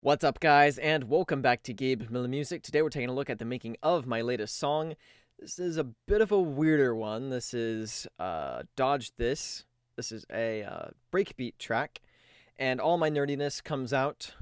What's up, guys, and welcome back to Gabe Miller Music. Today we're taking a look at the making of my latest song. This is a bit of a weirder one. This is Dodge This. This is a breakbeat track, and all my nerdiness comes out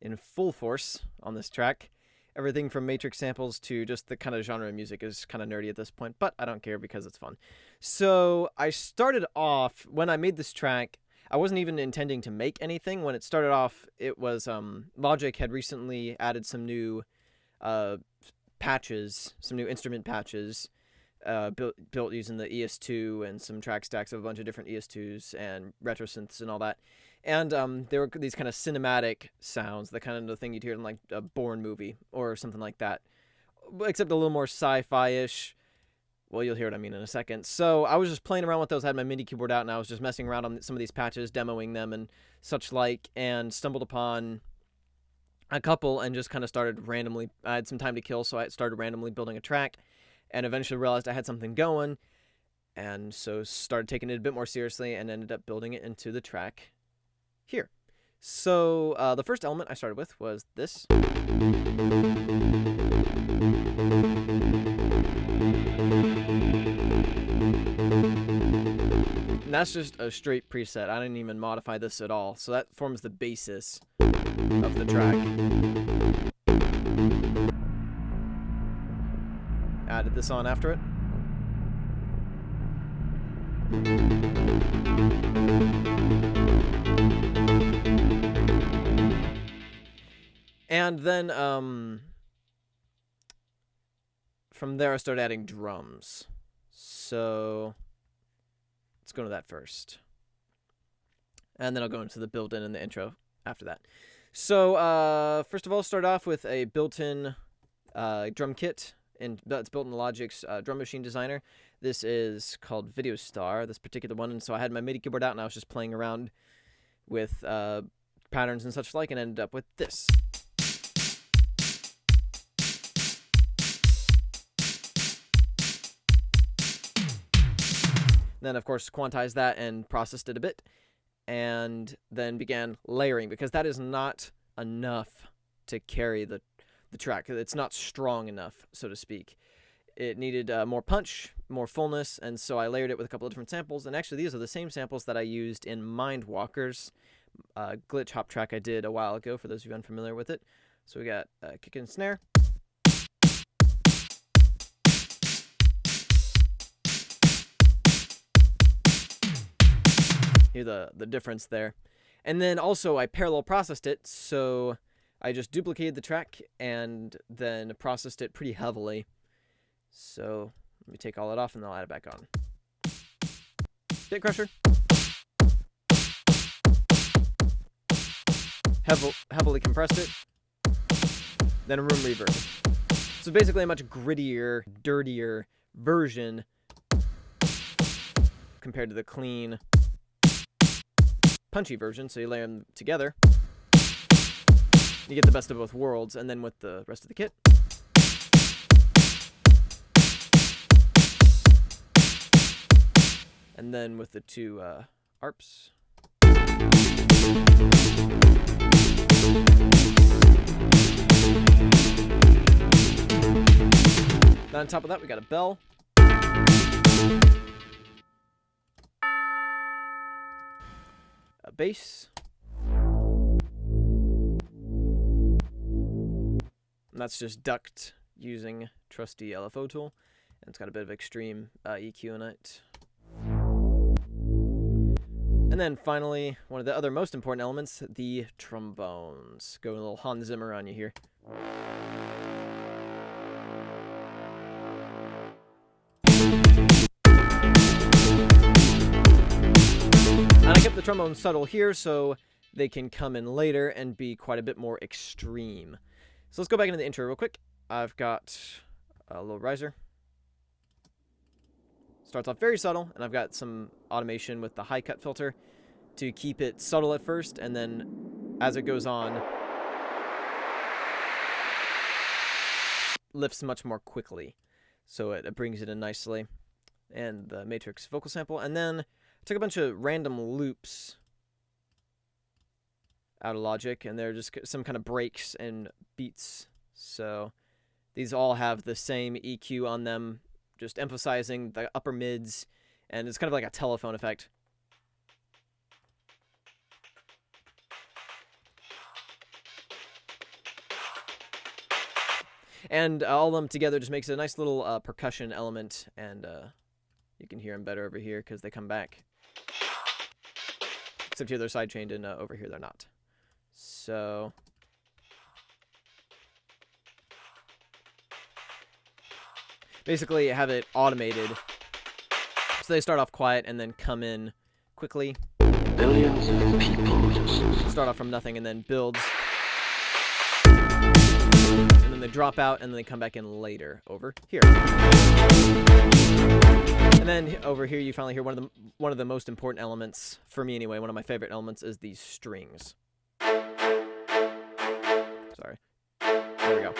in full force on this track. Everything from Matrix samples to just the kind of genre of music is kind of nerdy at this point, but I don't care because it's fun. So I started off, when I made this track, I wasn't even intending to make anything. When it started off, it was Logic had recently added some new patches, some new instrument patches built using the ES2 and some track stacks of a bunch of different ES2s and retro synths and all that. And there were these kind of cinematic sounds, the kind of thing you'd hear in like a Bourne movie or something like that, except a little more sci-fi-ish. Well, you'll hear what I mean in a second. So I was just playing around with those. I had my MIDI keyboard out, and I was just messing around on some of these patches, demoing them and such like, and stumbled upon a couple and just kind of started randomly. I had some time to kill, so I started randomly building a track, and eventually realized I had something going, and so started taking it a bit more seriously and ended up building it into the track here. So the first element I started with was this. And that's just a straight preset. I didn't even modify this at all. So that forms the basis of the track. Added this on after it. And then from there I started adding drums. So let's go to that first. And then I'll go into the built-in and the intro after that. So first of all, start off with a built-in drum kit, and that's built in Logic's Drum Machine Designer. This is called Video Star, this particular one. And so I had my MIDI keyboard out, and I was just playing around with patterns and such like, and ended up with this. Then, of course, quantized that and processed it a bit, and then began layering, because that is not enough to carry the track. It's not strong enough, so to speak. It needed more punch, more fullness, and so I layered it with a couple of different samples. And actually, these are the same samples that I used in Mindwalker's glitch hop track I did a while ago, for those of you unfamiliar with it. So we got kick and snare. Hear the difference there. And then also I parallel processed it, so I just duplicated the track and then processed it pretty heavily. So let me take all that off and then I'll add it back on. Bit crusher. Heavily compressed it. Then a room reverb. So basically a much grittier, dirtier version compared to the clean, punchy version. So you layer them together, you get the best of both worlds. And then with the rest of the kit, and then with the two ARPs, then on top of that we got a bell, a bass, and that's just ducked using trusty LFO tool, and it's got a bit of extreme EQ in it. And then finally, one of the other most important elements, the trombones. Go a little Hans Zimmer on you here. And I kept the trombones subtle here so they can come in later and be quite a bit more extreme. So let's go back into the intro real quick. I've got a little riser. Starts off very subtle, and I've got some automation with the high cut filter to keep it subtle at first, and then as it goes on, lifts much more quickly. So it brings it in nicely. And the Matrix vocal sample, and then I took a bunch of random loops out of Logic, and they're just some kind of breaks and beats. So these all have the same EQ on them, just emphasizing the upper mids, and it's kind of like a telephone effect. And all of them together just makes a nice little percussion element, and you can hear them better over here because they come back. Except here they're sidechained, and over here they're not. So basically have it automated, so they start off quiet and then come in quickly. Billions of people just Start off from nothing and then builds. And then they drop out and then they come back in later over here. And then over here you finally hear one of the most important elements, for me anyway, one of my favorite elements is these strings. Sorry. There we go.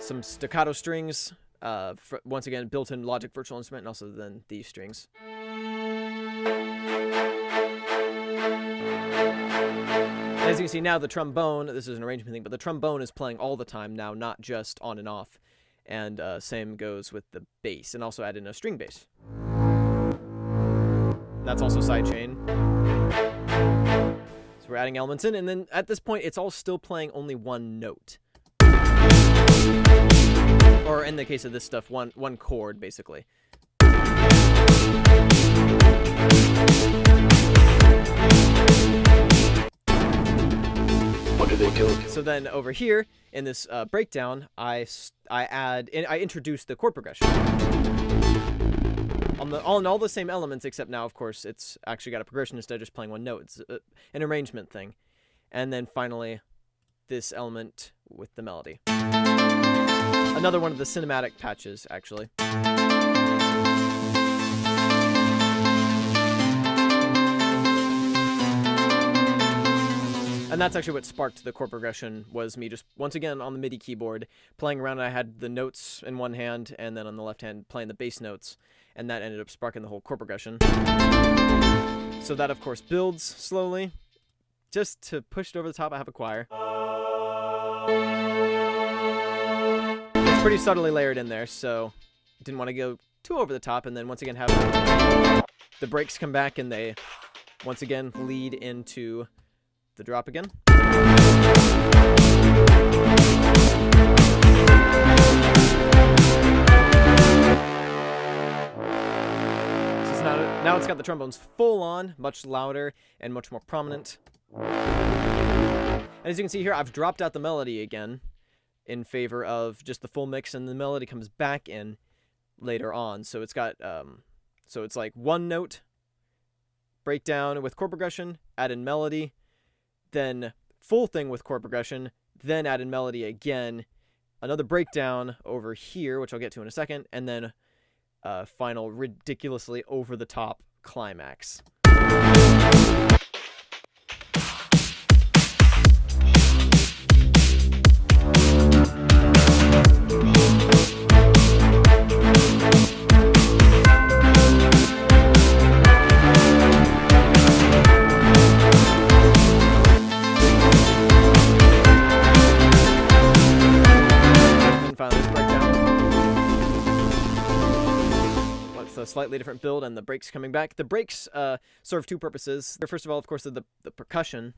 Some staccato strings, once again built-in Logic virtual instrument, and also then these strings. As you can see now, the trombone, this is an arrangement thing, but the trombone is playing all the time now, not just on and off. And same goes with the bass, and also add in a string bass. That's also sidechain. So we're adding elements in, and then at this point, it's all still playing only one note. Or in the case of this stuff, one chord, basically. what do they do? So then over here in this breakdown, I introduce the chord progression on all the same elements, except now of course it's actually got a progression instead of just playing one note. It's an arrangement thing, and then finally this element with the melody. Another one of the cinematic patches, actually. And that's actually what sparked the chord progression, was me just, once again, on the MIDI keyboard, playing around, and I had the notes in one hand, and then on the left hand, playing the bass notes, and that ended up sparking the whole chord progression. So that, of course, builds slowly. Just to push it over the top, I have a choir. It's pretty subtly layered in there, so didn't want to go too over the top, and then once again have the breaks come back, and they, once again, lead into the drop again. So now it's got the trombones full on, much louder and much more prominent. And as you can see here, I've dropped out the melody again in favor of just the full mix, and the melody comes back in later on. So it's got so it's like one note, breakdown with chord progression, add in melody, then full thing with chord progression, then add in melody again, another breakdown over here, which I'll get to in a second, and then final ridiculously over-the-top climax. Slightly different build, and the breaks coming back. The breaks serve two purposes. First of all, of course, the percussion.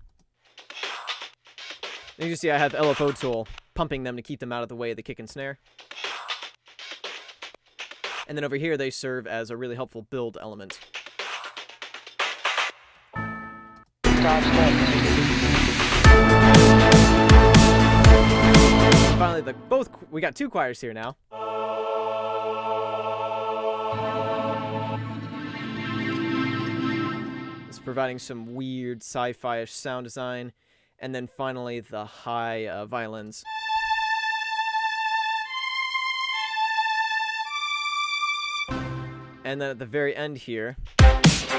And you can see I have LFO tool pumping them to keep them out of the way of the kick and snare. And then over here, they serve as a really helpful build element. Finally, we got two choirs here now. Providing some weird sci-fi-ish sound design, and then finally the high violins. And then at the very end here, if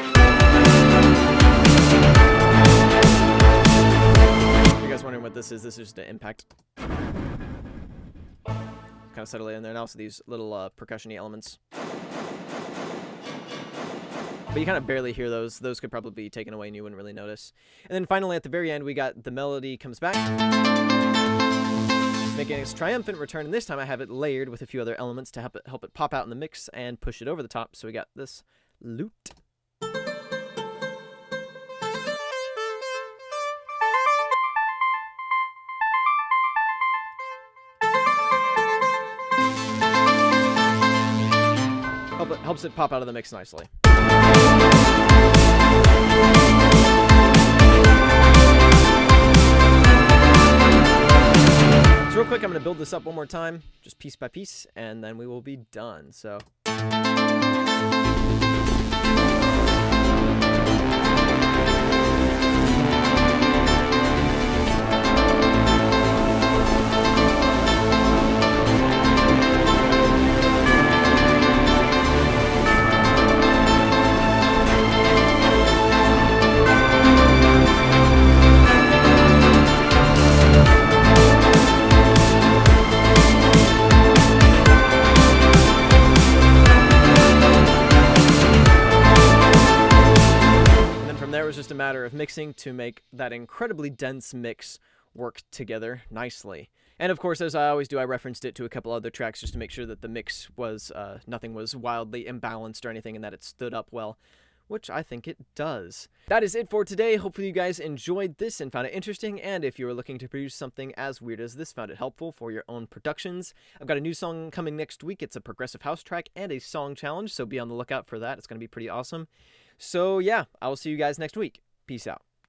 you guys wondering what this is just an impact. Kind of subtly in there, and also these little percussion-y elements. but you kind of barely hear those. Those could probably be taken away and you wouldn't really notice. And then finally at the very end, we got the melody comes back, making its triumphant return, and this time I have it layered with a few other elements to help it pop out in the mix and push it over the top. So we got this lute. Helps it pop out of the mix nicely. So real quick, I'm going to build this up one more time, just piece by piece, and then we will be done. So. Was just a matter of mixing to make that incredibly dense mix work together nicely. And of course, as I always do, I referenced it to a couple other tracks just to make sure that the mix was nothing was wildly imbalanced or anything, and that it stood up well, which I think it does. That is it for today. Hopefully you guys enjoyed this and found it interesting, and if you are looking to produce something as weird as this, found it helpful for your own productions. I've got a new song coming next week. It's a progressive house track and a song challenge, so be on the lookout for that. It's going to be pretty awesome. So yeah, I will see you guys next week. Peace out.